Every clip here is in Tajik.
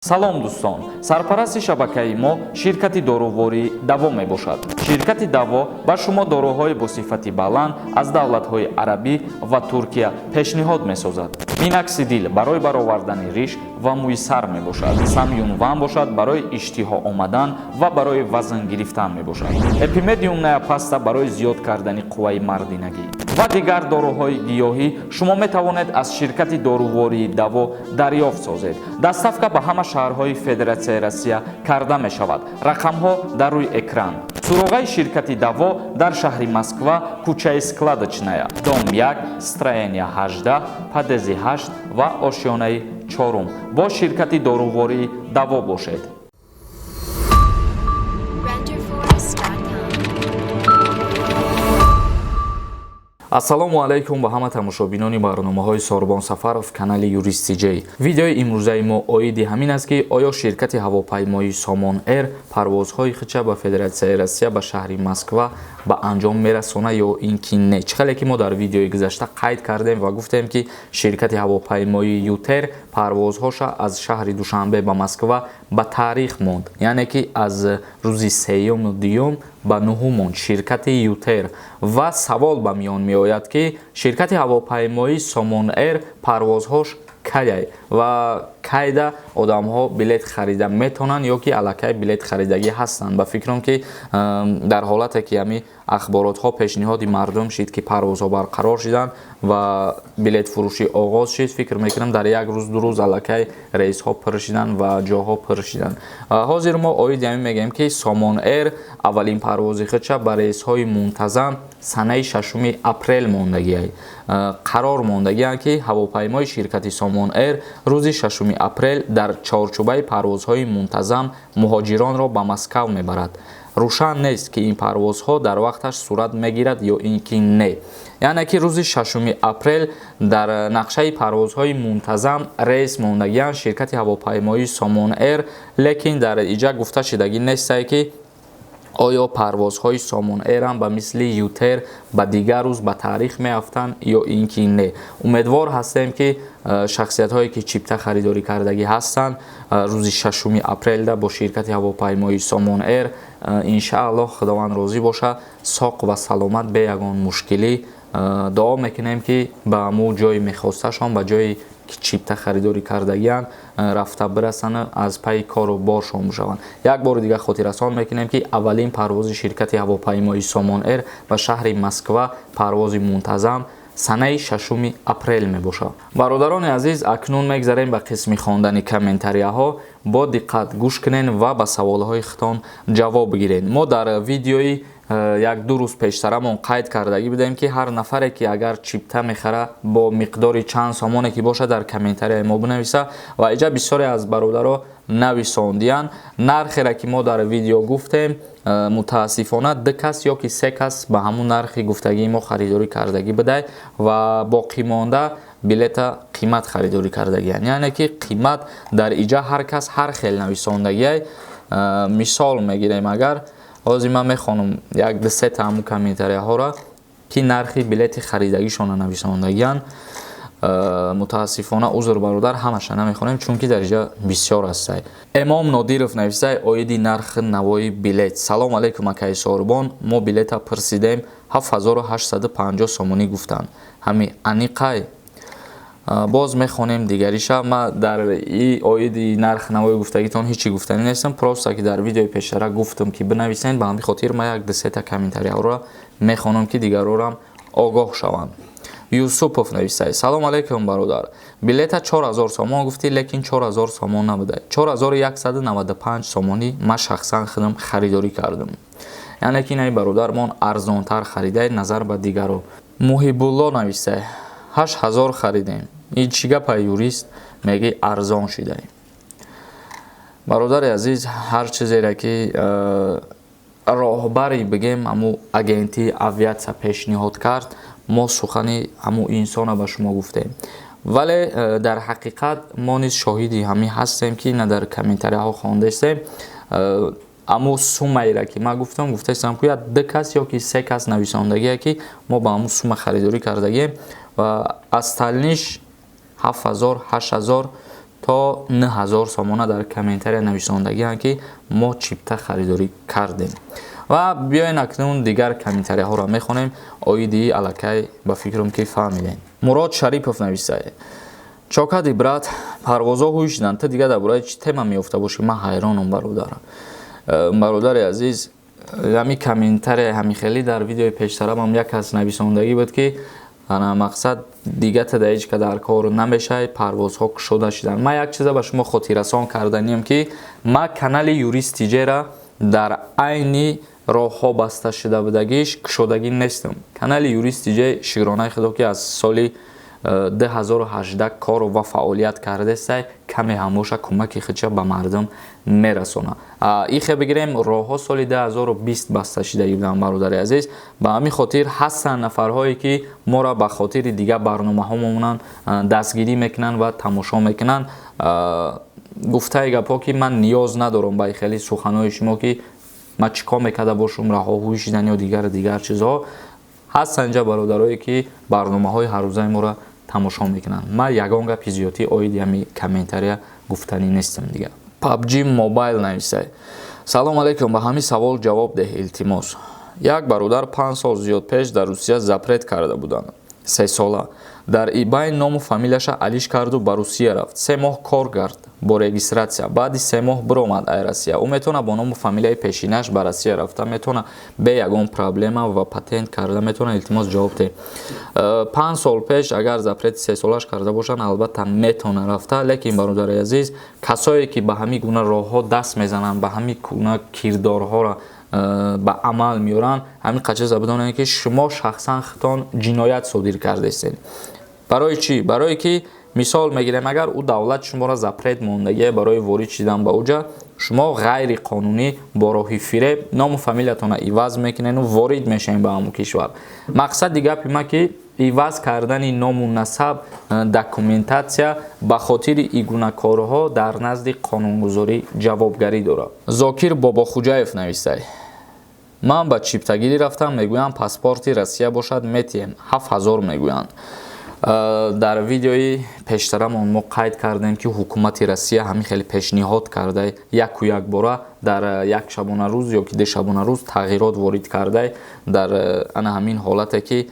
салом дӯстон, сарпарасти шабакаи мо ширкати дорувори Даво мебошад. Ширкати Даво ба шумо дороҳои бо сифати баланд аз давлатҳои арабӣ ва Туркия пешниҳод месозад. Миноксидил барои баровардани риш ва мӯи сар мебошад. Самюнван бошад барои иштиҳо омадан ва барои вазн гирифтан мебошад. Эпимедиумная паста барои зиёд кардани қувваи мардинагӣ ва дигар дороҳои гиёҳӣ шумо метавонед аз ширкати дорувории Даво дарёфт созед. Доставка ба ҳама шаҳрҳои Федератсияи Россия карда мешавад. Рақамҳо дар рӯи экран. Суроғаи ширкати Даво дар шаҳри Москва, кӯчаи Складочная, дом 1, строения 18, падези 8 ва ошёнаи 4 бо ширкати дорувории Даво бошед. ассалому алайкум ба ҳама тамошобинони барномаҳои Сорбон Сафаров канали Юрист Ҷ. Видеои имрӯзаи мо оиди ҳамин аст ки оё ширкати ҳавопаймои Сомон Парвозхои хича ба Федератсияи Россия ба шаҳри Москва ба Анчом мерасона ё ин ки не. Чихеле ки мо дар видеои гузашта қайд кардем ва гуфтем ки ширкати ҳавопаймои Ютер парвозҳоша аз шаҳри Душанбе ба Москва ба таърих монд, яъне ки аз рӯзи 3-2 ба 9 монд ширкати Ютер ва савол ба миён меояд ки ширкати ҳавопаймои Сомон парвозҳош кай ва кайда одамҳо билет харида метонанд ё ки аллакай билет харидагӣ ҳастанд. Ба фикрам ки дар ҳолате ки ҳами ахборотҳо пешниҳоди мардум шид ки парвозҳо барқарор шиданд ва билетфурӯшӣ оғоз шид, фикр мекунам дар як рӯз ду рӯз аллакай рейсҳо пур шиданд ва ҷоҳо пур шиданд. ҳозир мо оиди ҳамин мегӯем ки Сомон аввалин парвози худша ба рейсҳои Мунтазам санаи 6 апрел мондагиай. қарор мондагианд ки ҳавопаймои ширкати Сомон рӯзи 6 апрел дар чорчӯбаи парвозҳои Мунтазам муҳоҷиронро ба Москав мебарад. рӯшан нест ки ин парвозҳо дар вақташ сурат мегирад ё ин ки не. яъне ки рӯзи 6 апрел дар нақшаи парвозҳои Мунтазам рейс мондагианд ширкати ҳавопаймои Сомон лекин дар иҷа гуфта шидагӣ нестае ки оё парвозҳои Сомон ам ба мисли Ютер ба дигар рӯз ба таърих меафтанд ё ин ки не. умедвор ҳастем ки шахсиятҳое ки чипта харидорӣ кардагӣ ҳастанд рӯзи 6 апрелда бо ширкати ҳавопаймои Сомон иншааллоҳ худованд розӣ боша соқ ва саломат бе ягон мушкилӣ дуо мекунем ки ба ҳамун ҷои мехосташон ба ҷои чипта харидорӣ кардагиянд рафта бирасанд аз пайи кору боршон бошаванд. як бори дигар хотиррасон мекунем ки аввалин парвози ширкати ҳавопаймои Сомон ба шаҳри Москва парвози Мунтазам санаи 6 апрел мебошад. бародарони азиз, акнун мегзарем ба қисми хондани комментарияҳо. бо диққат гӯш кунен ва ба саволҳои худтон ҷавоб гирен. мо дар видеои як-ду рӯз пештарамон қайд кардагӣ будем ки ҳар нафаре ки агар чипта мехара бо миқдори чанд сомоне ки боша дар комментарияи мо бинависа ва иҷа бисёре аз бародаро нависондиянд. нархеро ки мо дар видео гуфтем мутаассифона 2 кас ё ки 3 кас ба ҳамун нархи гуфтагии мо харидорӣ кардагӣ бидай ва боқӣ монда билета қимат харидорӣ кардагиянд. яъне ки қимат дар иҷа ҳар кас ҳар хел нависондагиай. мисол мегирем, агар ҳозир ман мехонам як дусета ҳамун комментарияҳоро ки нархи билети харидагишона нависондагиянд. мутаассифона узр бародар ҳамаша намехонем чунки дар иҷа бисёр ҳастай. эмом нодиров нависай оиди нархи навои билет. салом алейкум акаи Сорбон, мо билета пурсидем 7850 сомонӣ гуфтанд. ҳами аниқай боз мехонем дигариша. ма дар оиди нарх навои гуфтагитон ҳичи гуфтанӣ нестам, просто ки дар видеои пештара гуфтам ки бинависен. ба ҳамин хотир ма як дусета комментарияҳоро мехонам ки дигарорам огоҳ шаванд. юсупов нависай салом алейкум бародар, билета 4000 сомон гуфтӣ, лекин 4000 сомон набудай. 4195 сомонӣ ма шахсан худам харидорӣ кардам. яъне ки най бародар мон арзонтар харидай назар ба дигаро. муҳибулло нависай 8000 харидем. ин чӣ гапа юрист меги арзон шидай. бародари азиз, ҳар чизеро ки роҳбари бигем ҳамун агенти авиатсия пешниҳод кард, мо сухани ҳамун инсона ба шумо гуфтем. вале дар ҳақиқат мо низ шоҳиди ҳамин ҳастем ки на дар комментарияҳо хондастем ҳамун суммаеро ки ман гуфтастам ки 2 кас ё ки 3 кас нависондагие ки мо ба ҳамун сумма харидорӣ кардагем ва аз талниш 7000 8000 تا 9000 сомона дар комментария нависондагианд ки мо чипта харидорӣ кардем. ва биёед акнун дигар комментарияҳоро мехонем. оиди аллакай ба фикрам ки фаҳмидем. мурод шарипов нависае: чокади брат, парвозҳои шидан, та дигар дар бораи чӣ тема меёфта бошӣ? Ман ҳайронам бародар. бародари азиз, ҳамин комментария ҳамин хеле дар видеои пештарафам як кас нависондагӣ буд ки мақсад дигар та дар ҳеҷ кадар кор намешай, парвозҳо кушода шиданд. Ман як чиза ба шумо хотиррасон карданем ки ман канали Юрист ТЖ-ра дар айни роҳҳо баста шуда будагиш кушодагӣ нестам. Канали Юрист ТЖ шигронаи худо ки аз соли 2018 кор ва фаъолият кардестай, каме ҳам боша кӯмаки худша ба мардум мерасона. ихе бигирем роҳҳо соли 2020 баста шидаги буданд бародари азиз. ба ҳамин хотир ҳастанд нафарҳое ки моро ба хотири дигар барномаҳомон дастгирӣ мекунанд ва тамошо мекунанд. гуфтаи гапҳо ки ман ниёз надорам ба хеле суханҳои шумо ки ман чӣ кор мекарда бошам, раҳоҳои шидан ё дигар чизҳо. ҳастанд инҷа бародарое ки барномаҳои ҳаррӯзаи моро тамошо мекунанд. ман ягон гапи зиёдӣ оиди ҳамин комментария гуфтанӣ нестам дигар. PUBG Mobile нависай: салом алейкум, ба ҳамин савол ҷавоб деҳ илтимос. як бародар 5 сол зиёд пеш дар Русия запрет карда буданд. 3 сола. дар eBay ному фамилияша алиш карду ба Русия рафт. 3 моҳ кор кард бо регистратсия. баъди 3 моҳ биромад ай Россия. ӯ метавона бо ному фамилияи пешинаш ба Россия рафта, метавона бе ягон проблема ва патент карда метавона. илтимос ҷавоб деҳ. 5 сол пеш агар запрети 3 солаш карда бошанд албатта метавона рафта, лекин бародари азиз, касое ки ба ҳамин гуна роҳҳо даст мезананд, ба ҳамин гуна кирдорҳоро ба амал меоранд, ҳамин қачиза бидонед ки шумо шахсан хитон ҷиноят содир кардастед. барои чӣ? барое ки мисол мегирем, агар ӯ давлат шуморо запрет мондагӣ барои ворид шидан ба уҷа, шумо ғайриқонунӣ бо роҳи фиреб ному фамилиятона иваз мекунену ворид мешавед ба ҳамун кишвар. мақсади гапи ман ки иваз кардани ному насаб, документатсия ба хотири игуна корҳо дар назди қонунгузорӣ ҷавобгарӣ дорад. зокир бобохӯҷаев нависай: ман ба чиптагирӣ рафтам, мегӯянд паспорти Россия бошад, метиҳем 7000 мегӯянд. дар видеои пештарамон мо қайд кардем ки ҳукумати Россия ҳамин хеле пешниҳод карда яку як бора дар як шабонарӯз ё ки дешабонарӯз тағйирот ворид карда дар ана ҳамин ҳолате ки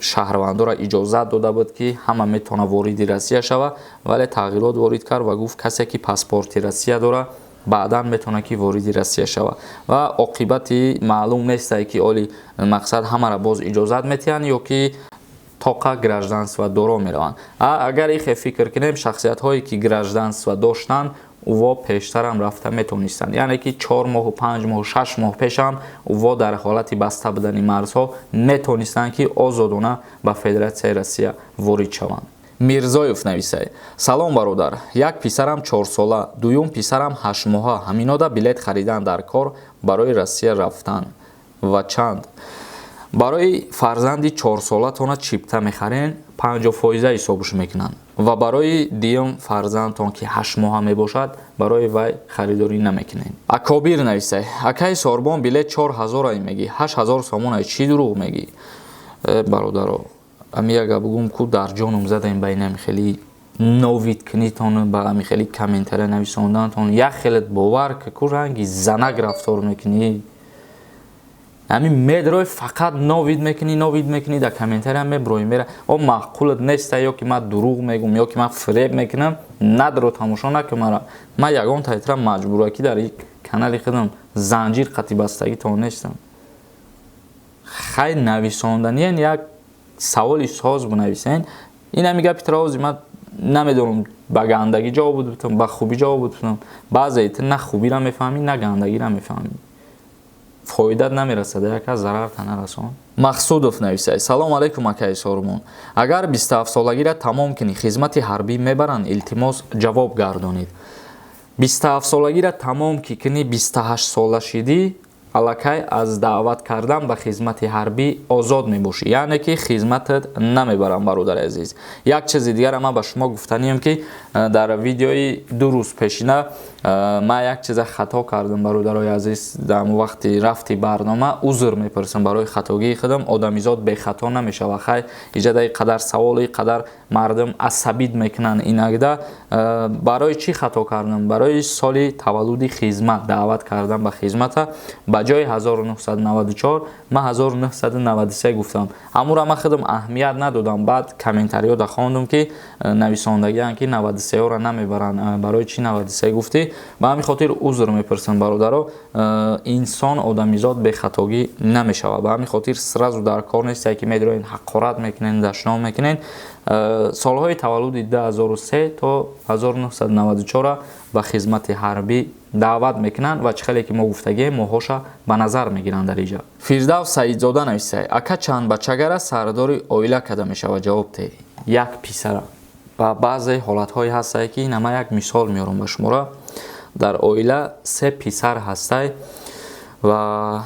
шаҳрвандоро иҷозат дода буд ки ҳама метавона вориди Россия шава, вале тағйирот ворид кард ва гуфт касе ки паспорти Россия дора баъдан метавона ки вориди Россия шава ва оқибати маълум нестае ки оли мақсад ҳамаро боз иҷозат метиҳанд ё ки тоқа гражданство доро мераванд. агар ихе фикр кунем, шахсиятҳое ки гражданство доштанд ӯво пештарам рафта метавонистанд, яъне ки 4 моҳу 5 моҳу 6 моҳ пешам ӯво дар ҳолати баста будани марзҳо метавонистанд ки озодона ба Федератсияи Россия ворид шаванд. мирзоев нависай: салом бародар, як писарам 4 сола, дуюм писарам 8 моҳа, ҳаминода билет хариданд дар кор барои Россия рафтан. ва чанд? барои фарзанди 4 солатона чипта мехарен 50% ҳисобш мекунанд ва барои дуюм фарзандтон ки 8 моҳа мебошад барои вай харидорӣ намекунед. акобир нависай: акаи сорбон билет 4000 мегӣ, 8000 сомон чӣ дурӯғ мегӣ? бародаро, ами як гап гум ку дар ҷонум задаем байнам хели новид кунитон ба ами хели комментария нависондантон як хеле бовар ку ранги занак рафтор мекунӣ. ами медрои фақат новид мекунӣ дар комментария меброи мера о маъқулат неста ё ки ман дурӯғ мегум ё ки ман фиреб мекунам, надро тамошо накун мара. ман ягон тайтра маҷбура ки дар канали худам занҷир қати бастагитон нестам. хай нависонданиян як саволи соз бинависен. ин ами гапи травози ман намедонам ба гандагӣ ҷавоб будам, ба хубӣ ҷавоб будам. баъзе на хубира мефаҳмӣ, на гандагира мефаҳмӣ. фоидат намерасад, яка зарар нарасон. мақсудов нависай: салом алейкум акаи сормон, агар 27 солагиро тамом кунӣ хизмати ҳарбӣ мебаранд, илтимос ҷавоб гардонед. 27 солагиро тамом ки кунӣ 28 сола шидӣ, аллакай аз даъват кардан ба хизмати ҳарбӣ озод мебошӣ, яъне ки хизматат намебарам. бародари азиз, як чизи дигар ман ба шумо гуфтанием ки дар видеои 2 рӯз пешина ман як чиза хато кардам. бародарои азиз, дар вақти рафти барнома узр мепурсам барои хатогии худам. одамизод бехато намешава. хай иҷадаи қадар саволи қадар мардум асабид мекунанд. инагда барои чӣ хато кардам? барои соли таваллуди хизмат даъват кардам ба хизмата. ба ҷои 1994 ман 1993 гуфтам. ҳамура ман худам аҳамият надодам. баъд комментариёда хондум ки нависондагианд ки 93-ро намебаранд. барои чӣ 93 гуфтӣ? ба ҳамин хотир узр мепурсанд. бародаро, инсон одамизод бехатогӣ намешавад. ба ҳамин хотир сразу дар кор нестед ки медироед ҳақорат мекунед, дашном мекунед. солҳои таваллуди 2003 то 1994 ба хизмати ҳарбӣ даъват мекунанд ва чӣ хеле ки мо гуфтагем моҳоша ба назар мегиранд. дар иҷа фирдавс саидзода нависад: ака чанд бачагара сардори оила када мешавад? ҷавоб те: як писара. ба баъзе ҳолатҳое ҳастае ки нама як мисол меорам ба шумора. дар оила 3 писар ҳастае ва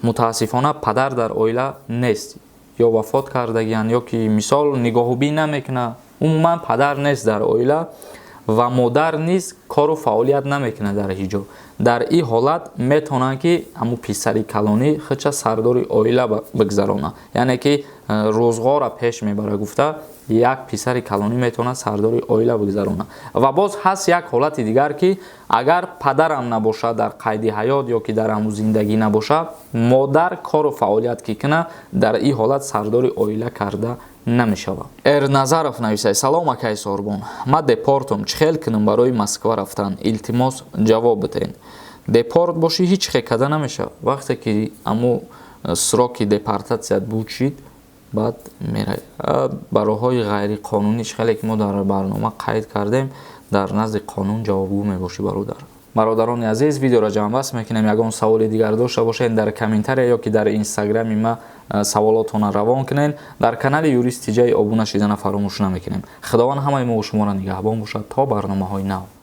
мутаассифона падар дар оила нест, ё вафот кардагианд, ё ки мисол нигоҳубӣ намекунад. умуман падар нест дар оила ва модар низ кору фаъолият намекунад дар ҳиҷо. дар ин ҳолат метавонанд ки ҳамун писари калонӣ худша сардори оила бигзарона, яъне ки рӯзғора пеш мебара. гуфта як писари калонӣ метавонад сардори оила бигзарона. ва боз ҳаст як ҳолати дигар ки агар падарам набошад дар қайди ҳаёт ё ки дар ҳамун зиндагӣ набошад, модар кору фаъолият ки кунад, дар ин ҳолат сардори оила карда намешавад. Эрназаров нависад: салом акай Сорбон, ман депортум, чӣ хел кунам барои Москва рафтан? илтимос ҷавоб битен. депорт бошӣ ҳеҷ хел када намешавад. вақте ки ҳамун сроки депортатсият буд шид, баъд мерай ба роҳҳои ғайриқонунӣ. чӣ хеле ки мо дар барнома қайд кардем, дар назди қонун ҷавобгӯ мебошӣ. бародарони азиз, видеоро ҷамъбаст мекунем. ягон саволи дигар дошта бошед дар комментария ё ки дар инстаграми ма саволотона равон кунед. дар канали Юрист ҷей обуна шидана фаромӯш намекунем. худованд ҳамаи мо ва шуморо нигаҳбон бошад то барномаҳои нав.